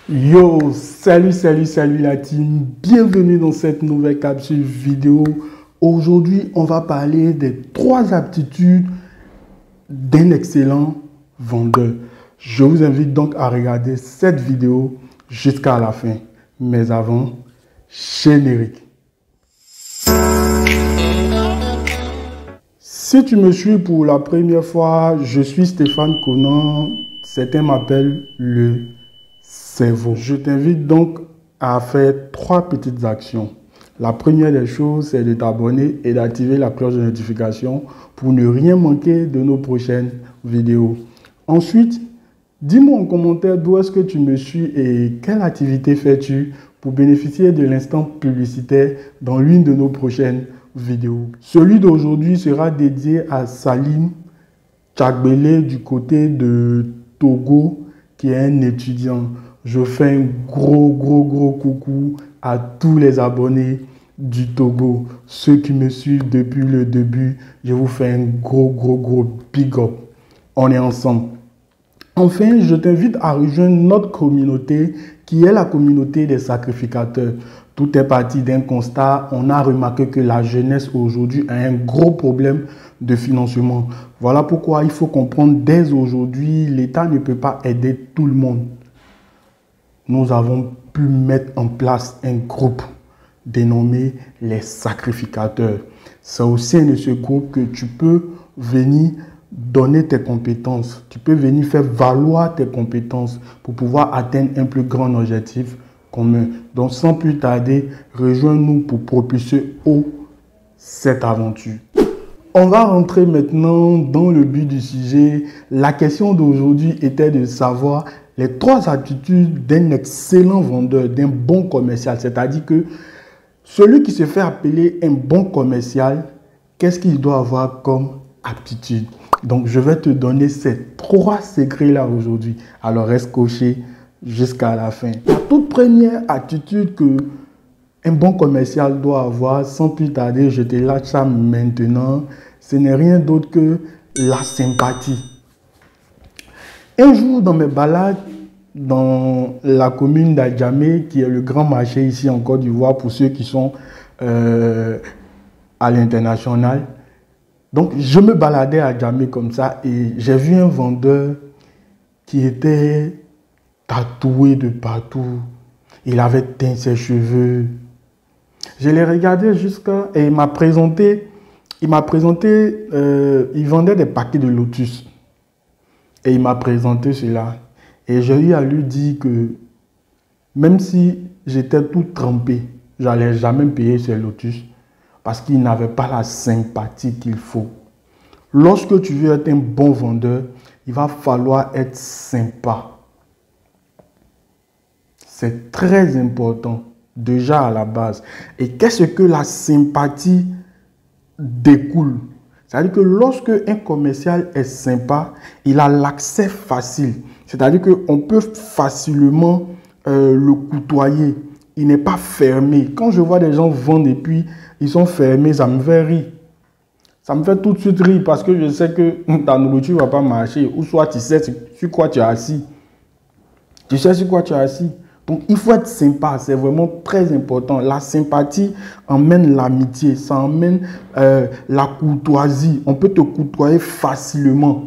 Yo, salut la team, bienvenue dans cette nouvelle capsule vidéo. Aujourd'hui, on va parler des 3 aptitudes d'un excellent vendeur. Je vous invite donc à regarder cette vidéo jusqu'à la fin. Mais avant, générique. Si tu me suis pour la première fois, je suis Stéphane Conan. Certains m'appellent le cerveau. Je t'invite donc à faire 3 petites actions. La première des choses, c'est de t'abonner et d'activer la cloche de notification pour ne rien manquer de nos prochaines vidéos. Ensuite, dis-moi en commentaire d'où est-ce que tu me suis et quelle activité fais-tu pour bénéficier de l'instant publicitaire dans l'une de nos prochaines vidéos. Celui d'aujourd'hui sera dédié à Salim Tchagbele du côté de Togo, qui est un étudiant. Je fais un gros coucou à tous les abonnés du Togo. Ceux qui me suivent depuis le début, je vous fais un gros big up. On est ensemble. Enfin, je t'invite à rejoindre notre communauté qui est la communauté des sacrificateurs. Tout est parti d'un constat. On a remarqué que la jeunesse aujourd'hui a un gros problème de financement. Voilà pourquoi il faut comprendre dès aujourd'hui, l'État ne peut pas aider tout le monde. Nous avons pu mettre en place un groupe dénommé les sacrificateurs. C'est au sein de ce groupe que tu peux venir donner tes compétences. Tu peux venir faire valoir tes compétences pour pouvoir atteindre un plus grand objectif commun. Donc sans plus tarder, rejoins-nous pour propulser haut cette aventure. On va rentrer maintenant dans le but du sujet. La question d'aujourd'hui était de savoir les 3 attitudes d'un excellent vendeur, d'un bon commercial. C'est-à-dire que celui qui se fait appeler un bon commercial, qu'est-ce qu'il doit avoir comme aptitude? Donc, je vais te donner ces 3 secrets-là aujourd'hui. Alors, reste coché jusqu'à la fin. La toute première attitude que un bon commercial doit avoir, sans plus tarder, je te lâche ça maintenant, ce n'est rien d'autre que la sympathie. Un jour, dans mes balades dans la commune d'Adjamé, qui est le grand marché ici en Côte d'Ivoire pour ceux qui sont à l'international, donc je me baladais à Adjamé comme ça et j'ai vu un vendeur qui était tatoué de partout. Il avait teint ses cheveux. Je l'ai regardé jusqu'à... Et il m'a présenté... il vendait des paquets de Lotus. Et il m'a présenté cela. Et j'ai eu à lui dire que même si j'étais tout trempé, je n'allais jamais payer ces Lotus parce qu'il n'avait pas la sympathie qu'il faut. Lorsque tu veux être un bon vendeur, il va falloir être sympa. C'est très important, déjà à la base. Et qu'est-ce que la sympathie découle? C'est-à-dire que lorsque un commercial est sympa, il a l'accès facile. C'est-à-dire qu'on peut facilement le côtoyer. Il n'est pas fermé. Quand je vois des gens vendre et puis ils sont fermés, ça me fait rire. Ça me fait tout de suite rire parce que je sais que ta nourriture ne va pas marcher. Ou soit tu sais sur quoi tu es assis. Tu sais sur quoi tu es assis. Donc, il faut être sympa, c'est vraiment très important. La sympathie emmène l'amitié, ça emmène la courtoisie. On peut te côtoyer facilement.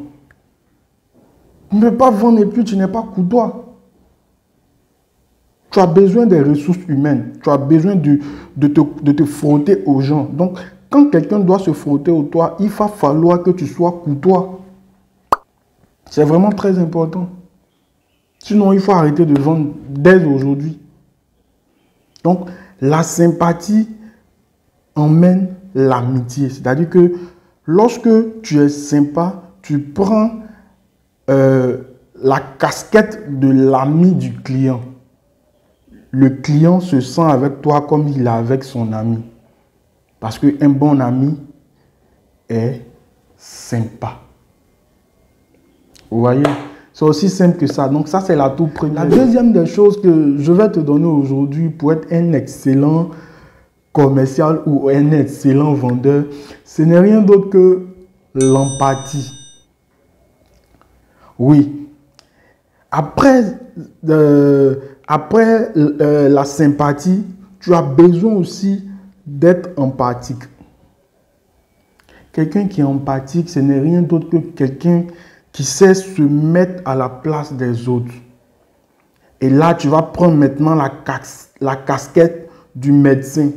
Ne pas vendre et puis tu n'es pas courtois. Tu as besoin des ressources humaines. Tu as besoin de te frotter aux gens. Donc, quand quelqu'un doit se frotter au toi, il va falloir que tu sois courtois. C'est vraiment très important. Sinon, il faut arrêter de vendre dès aujourd'hui. Donc, la sympathie emmène l'amitié. C'est-à-dire que lorsque tu es sympa, tu prends la casquette de l'ami du client. Le client se sent avec toi comme il est avec son ami. Parce qu'un bon ami est sympa. Vous voyez? C'est aussi simple que ça. Donc ça, c'est la toute première. La deuxième des choses que je vais te donner aujourd'hui pour être un excellent commercial ou un excellent vendeur, ce n'est rien d'autre que l'empathie. Oui. Après Après la sympathie, tu as besoin aussi d'être empathique. Quelqu'un qui est empathique, ce n'est rien d'autre que quelqu'un qui sait se mettre à la place des autres. Et là, tu vas prendre maintenant la casquette du médecin.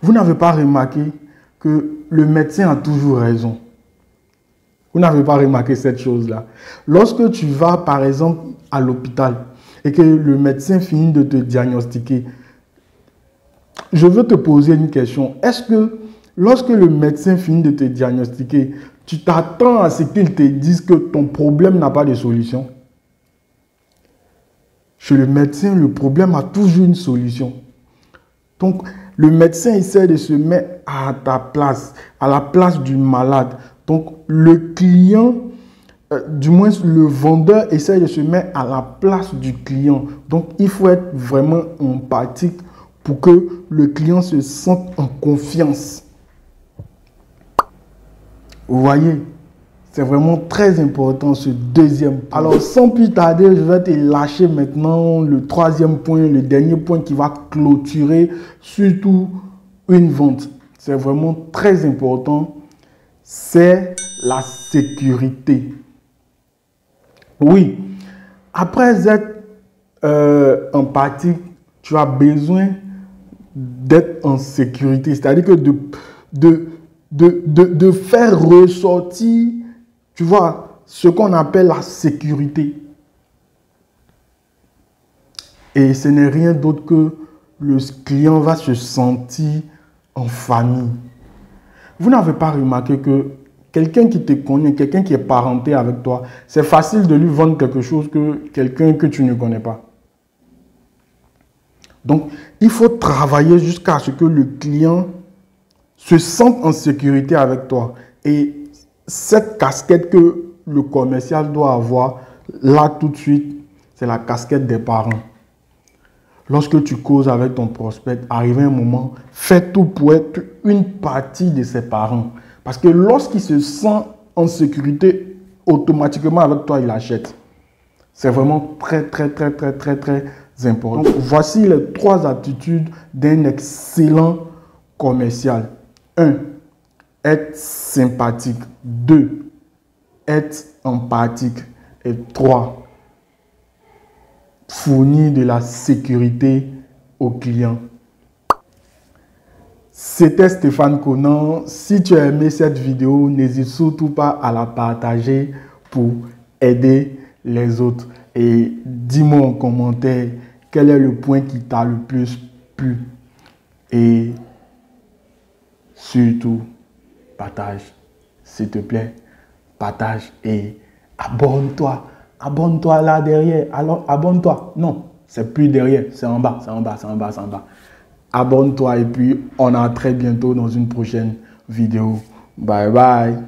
Vous n'avez pas remarqué que le médecin a toujours raison. Vous n'avez pas remarqué cette chose-là. Lorsque tu vas, par exemple, à l'hôpital et que le médecin finit de te diagnostiquer, je veux te poser une question. Est-ce que lorsque le médecin finit de te diagnostiquer, tu t'attends à ce qu'il te dise que ton problème n'a pas de solution? Chez le médecin, le problème a toujours une solution. Donc, le médecin essaie de se mettre à ta place, à la place du malade. Donc, le client, du moins le vendeur, essaie de se mettre à la place du client. Donc, il faut être vraiment empathique pour que le client se sente en confiance. Vous voyez, c'est vraiment très important ce deuxième point. Alors, sans plus tarder, je vais te lâcher maintenant le troisième point, le dernier point qui va clôturer surtout une vente. C'est vraiment très important. C'est la sécurité. Oui, après être empathique, tu as besoin d'être en sécurité. C'est-à-dire que de faire ressortir, tu vois, ce qu'on appelle la sécurité. Et ce n'est rien d'autre que le client va se sentir en famille. Vous n'avez pas remarqué que quelqu'un qui te connaît, quelqu'un qui est parenté avec toi, c'est facile de lui vendre quelque chose que quelqu'un que tu ne connais pas. Donc, il faut travailler jusqu'à ce que le client se sente en sécurité avec toi. Et cette casquette que le commercial doit avoir, là tout de suite, c'est la casquette des parents. Lorsque tu causes avec ton prospect, arrivé un moment, fais tout pour être une partie de ses parents. Parce que lorsqu'il se sent en sécurité, automatiquement avec toi, il achète. C'est vraiment très important. Donc, voici les 3 attitudes d'un excellent commercial. 1. Être sympathique. 2. Être empathique. Et 3. Fournir de la sécurité aux clients. C'était Stéphane Conan. Si tu as aimé cette vidéo, n'hésite surtout pas à la partager pour aider les autres. Et dis-moi en commentaire quel est le point qui t'a le plus plu. Et surtout, partage, s'il te plaît. Partage et abonne-toi. Abonne-toi là derrière. Alors, abonne-toi. Non, c'est plus derrière. C'est en bas, c'est en bas, c'est en bas, c'est en bas. Abonne-toi et puis on a très bientôt dans une prochaine vidéo. Bye bye.